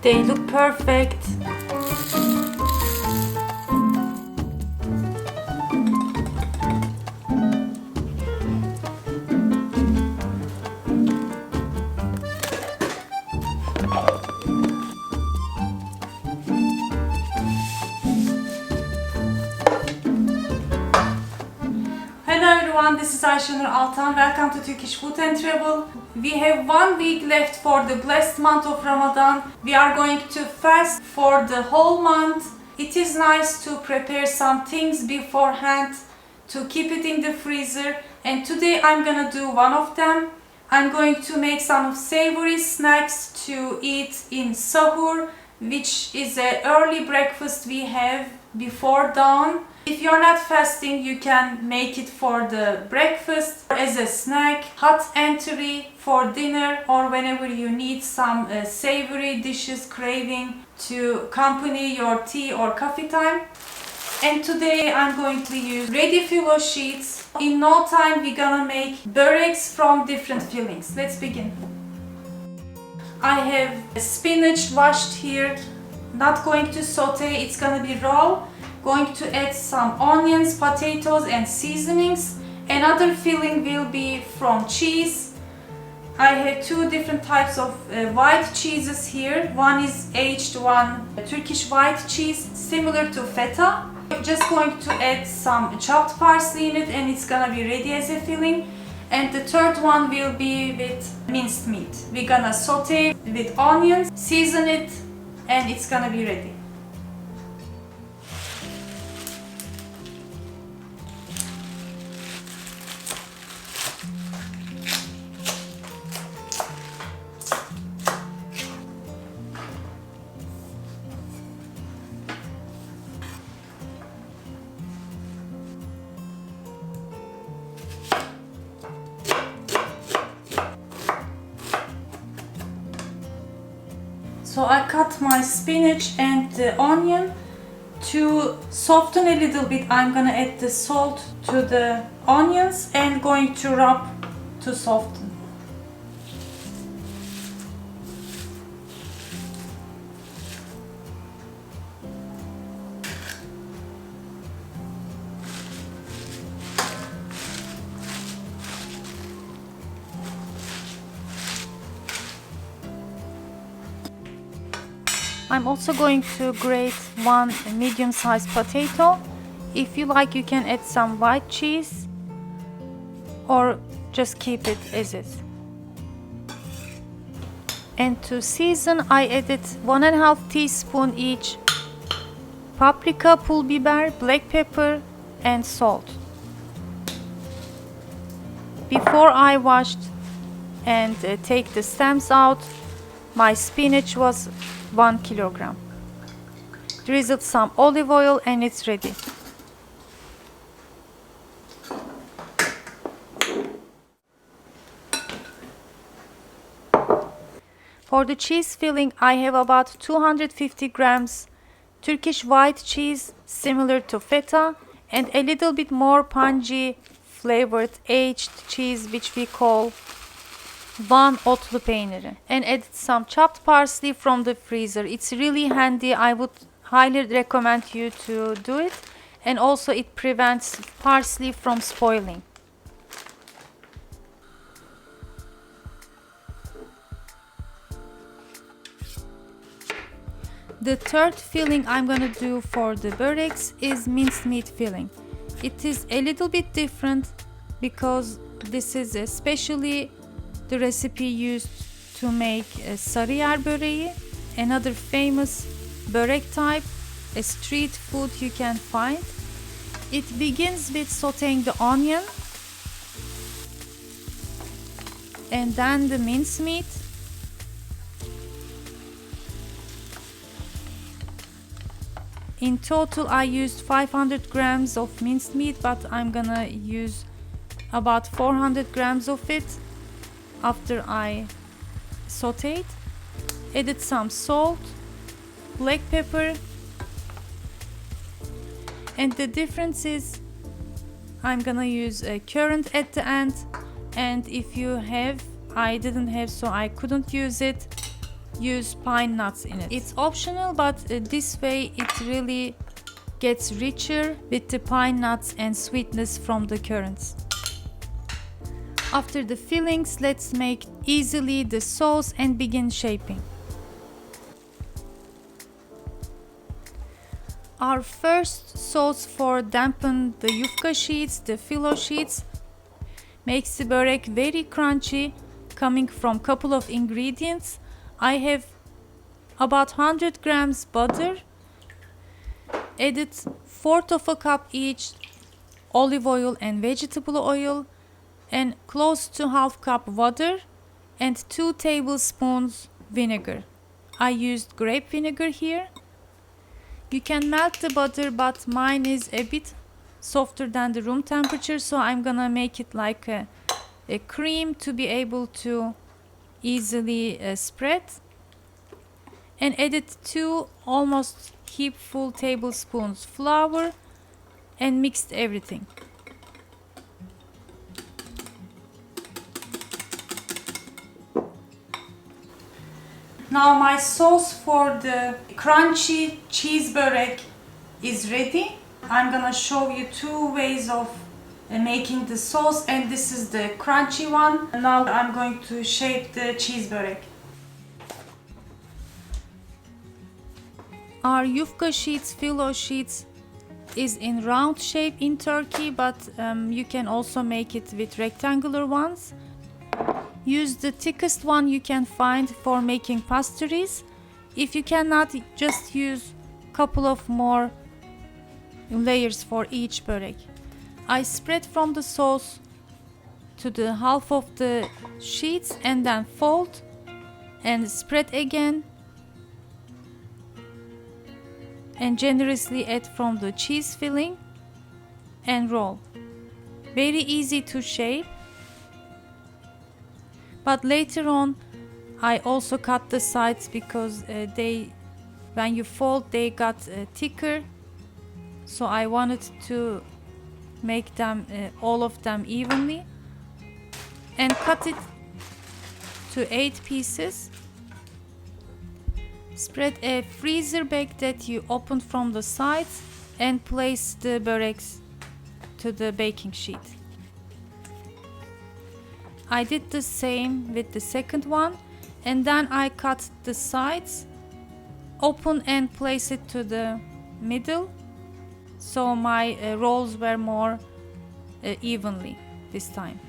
They look perfect. Hello everyone, this is Ayşenur Altan. Welcome to Turkish Food and Travel. We have 1 week left for the blessed month of Ramadan. We are going to fast for the whole month. It is nice to prepare some things beforehand to keep it in the freezer. And today I'm gonna do one of them. I'm going to make some savory snacks to eat in sahoor, which is an early breakfast we have before dawn. If you're not fasting, you can make it for the breakfast, as a snack, hot entry for dinner, or whenever you need some savory dishes craving to accompany your tea or coffee time. And today I'm going to use ready phyllo sheets. In no time we're gonna make böreks from different fillings. Let's begin. I have spinach washed here. Not going to saute, it's gonna be raw. Going to add some onions, potatoes and seasonings. Another filling will be from cheese. I have 2 different types of white cheeses here. One is aged one, Turkish white cheese, similar to feta. Just going to add some chopped parsley in it and it's gonna be ready as a filling. And the third one will be with minced meat. We're gonna saute with onions, season it, and it's gonna be ready. So I cut my spinach and the onion. To soften a little bit, I'm gonna add the salt to the onions and going to rub to soften. I'm also going to grate 1 medium-sized potato. If you like, you can add some white cheese or just keep it as is. And to season, I added 1.5 teaspoon each paprika, pul biber, black pepper and salt. Before I washed and take the stems out, my spinach was 1 kilogram. Drizzled some olive oil and it's ready. For the cheese filling, I have about 250 grams Turkish white cheese, similar to feta, and a little bit more pungy flavored aged cheese, which we call Van otlu peyniri, and added some chopped parsley from the freezer. It's really handy. I would highly recommend you to do it, and also it prevents parsley from spoiling. The third filling I'm gonna do for the böreks is minced meat filling. It is a little bit different because this is especially the recipe used to make Sariyer Böreği, another famous börek type, a street food you can find. It begins with sauteing the onion and then the mincemeat. In total I used 500 grams of minced meat, but I'm gonna use about 400 grams of it after I sauteed. Added some salt, black pepper, and the difference is I'm gonna use a currant at the end, and if you have, I didn't have so I couldn't use it, use pine nuts in it. It's optional, but this way it really gets richer with the pine nuts and sweetness from the currants. After the fillings, let's make easily the sauce and begin shaping. Our first sauce for dampen the yufka sheets, the phyllo sheets, makes the börek very crunchy, coming from couple of ingredients. I have about 100 grams butter, added 1/4 of a cup each olive oil and vegetable oil, and close to 1/2 cup water and 2 tablespoons vinegar. I used grape vinegar here. You can melt the butter, but mine is a bit softer than the room temperature, so I'm gonna make it like a cream to be able to easily spread. And added 2 almost heapful tablespoons flour and mixed everything. Now my sauce for the crunchy cheese börek is ready. I'm gonna show you 2 ways of making the sauce, and this is the crunchy one. Now I'm going to shape the cheese börek. Our yufka sheets, phyllo sheets, is in round shape in Turkey, but you can also make it with rectangular ones. Use the thickest one you can find for making pastries. If you cannot, just use a couple of more layers for each börek. I spread from the sauce to the half of the sheets and then fold and spread again, and generously add from the cheese filling and roll. Very easy to shape. But later on, I also cut the sides because when you fold, they got thicker. So I wanted to make them, all of them evenly. And cut it to 8 pieces. Spread a freezer bag that you open from the sides and place the böreks to the baking sheet. I did the same with the second one, and then I cut the sides, open and place it to the middle, so my rolls were more evenly this time.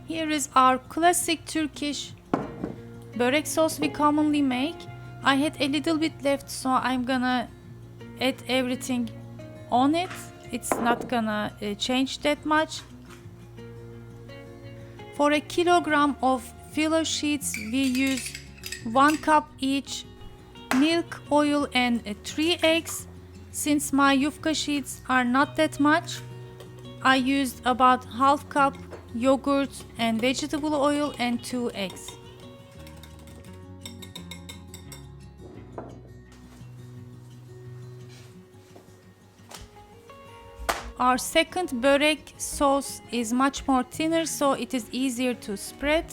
Here is our classic Turkish börek sauce we commonly make. I had a little bit left, so I'm gonna add everything on it. It's not gonna change that much. For a kilogram of phyllo sheets, we use 1 cup each milk, oil and 3 eggs. Since my yufka sheets are not that much, I used about 1/2 cup yogurt and vegetable oil and 2 eggs. Our second börek sauce is much more thinner, so it is easier to spread,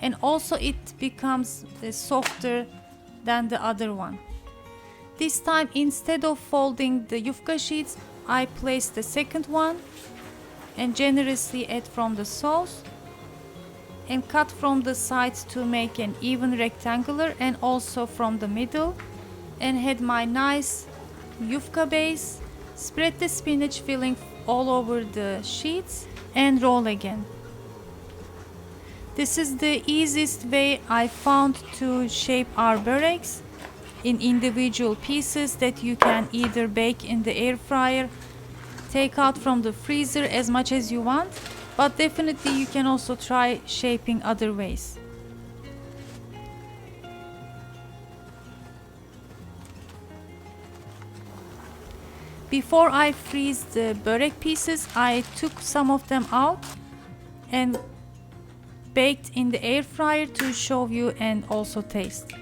and also it becomes softer than the other one. This time, instead of folding the yufka sheets, I place the second one and generously add from the sauce and cut from the sides to make an even rectangular, and also from the middle, and had my nice yufka base. Spread the spinach filling all over the sheets and roll again. This is the easiest way I found to shape our böreks in individual pieces that you can either bake in the air fryer, take out from the freezer as much as you want, but definitely you can also try shaping other ways. Before I freeze the börek pieces, I took some of them out and baked in the air fryer to show you and also taste.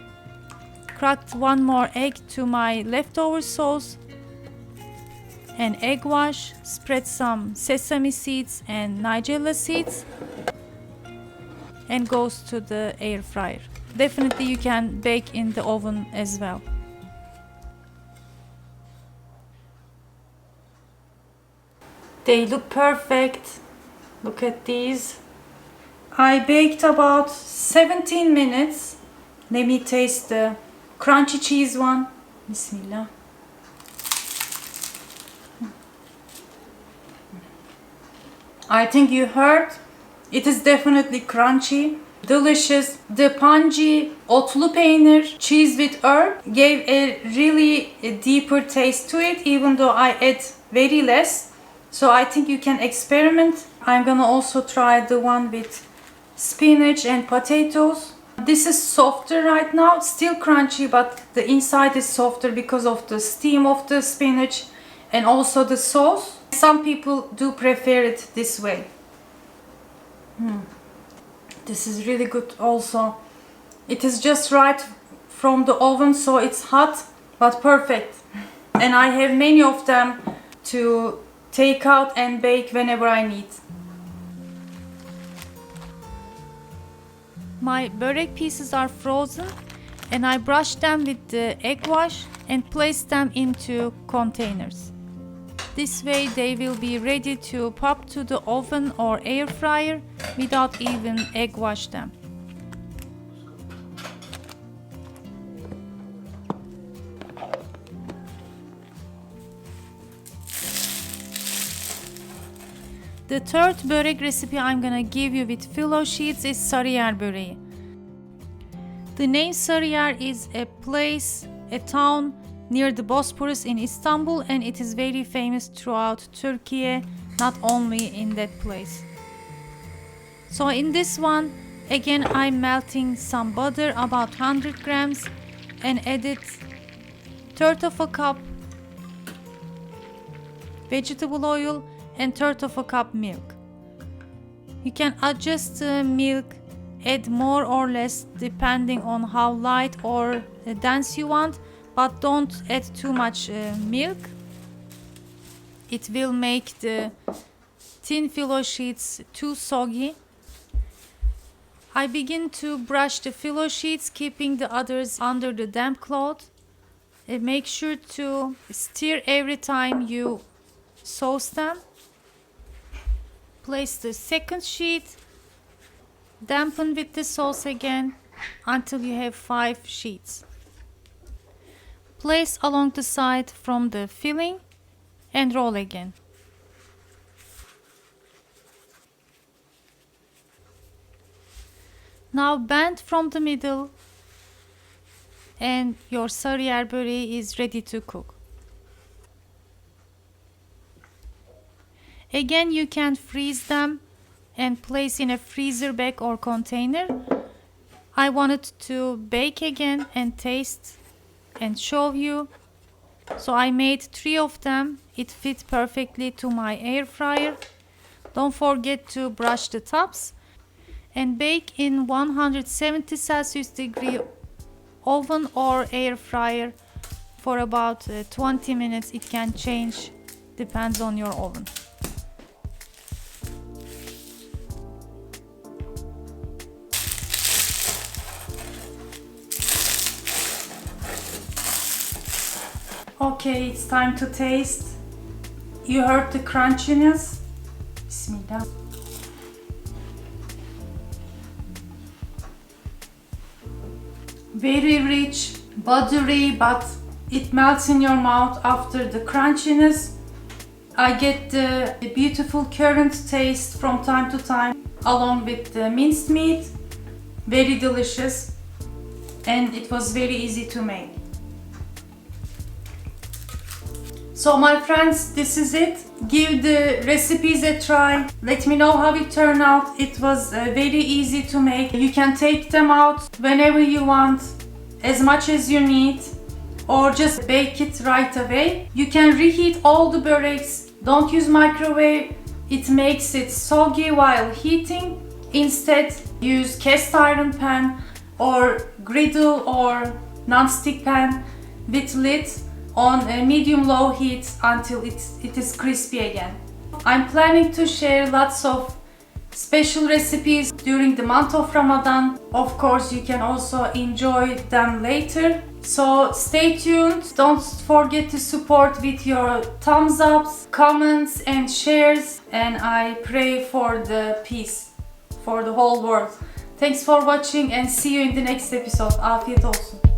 Cracked 1 more egg to my leftover sauce an egg wash, spread some sesame seeds and nigella seeds, and goes to the air fryer. Definitely you can bake in the oven as well. They look perfect. Look at these. I baked about 17 minutes. Let me taste the crunchy cheese one. Bismillah. I think you heard. It is definitely crunchy, delicious. The panci, otlu peynir, cheese with herb gave a really deeper taste to it, even though I add very less. So I think you can experiment. I'm gonna also try the one with spinach and potatoes. This is softer right now, still crunchy, but the inside is softer because of the steam of the spinach and also the sauce. Some people do prefer it this way. This is really good also. It is just right from the oven, so it's hot but perfect. And I have many of them to take out and bake whenever I need. My börek pieces are frozen and I brushed them with the egg wash and placed them into containers. This way they will be ready to pop to the oven or air fryer without even egg wash them. The third börek recipe I'm gonna give you with phyllo sheets is Sariyer Böreği. The name Sarıyer is a place, a town near the Bosphorus in Istanbul, and it is very famous throughout Turkey, not only in that place. So in this one, again I'm melting some butter, about 100 grams, and added third of a cup vegetable oil and third of a cup milk. You can adjust the milk, add more or less depending on how light or dense you want, but don't add too much milk. It will make the thin phyllo sheets too soggy. I begin to brush the phyllo sheets, keeping the others under the damp cloth. Make sure to stir every time you sauce them. Place the second sheet, dampen with the sauce again until you have 5 sheets. Place along the side from the filling and roll again. Now bend from the middle and your Sarıyer Böreği is ready to cook. Again, you can freeze them and place in a freezer bag or container. I wanted to bake again and taste and show you. So I made 3 of them. It fit perfectly to my air fryer. Don't forget to brush the tops and bake in 170 Celsius degree oven or air fryer for about 20 minutes. It can change, depends on your oven. Okay, it's time to taste. You heard the crunchiness. Bismillah. Very rich, buttery, but it melts in your mouth after the crunchiness. I get the beautiful currant taste from time to time along with the minced meat. Very delicious, and it was very easy to make. So my friends, this is it. Give the recipes a try. Let me know how it turned out. It was very easy to make. You can take them out whenever you want, as much as you need, or just bake it right away. You can reheat all the böreks. Don't use microwave. It makes it soggy while heating. Instead, use cast iron pan or griddle or non-stick pan with lid. on a medium-low heat until it is crispy again. I'm planning to share lots of special recipes during the month of Ramadan. Of course, you can also enjoy them later. So stay tuned. Don't forget to support with your thumbs ups, comments and shares. And I pray for the peace for the whole world. Thanks for watching and see you in the next episode. Afiyet olsun.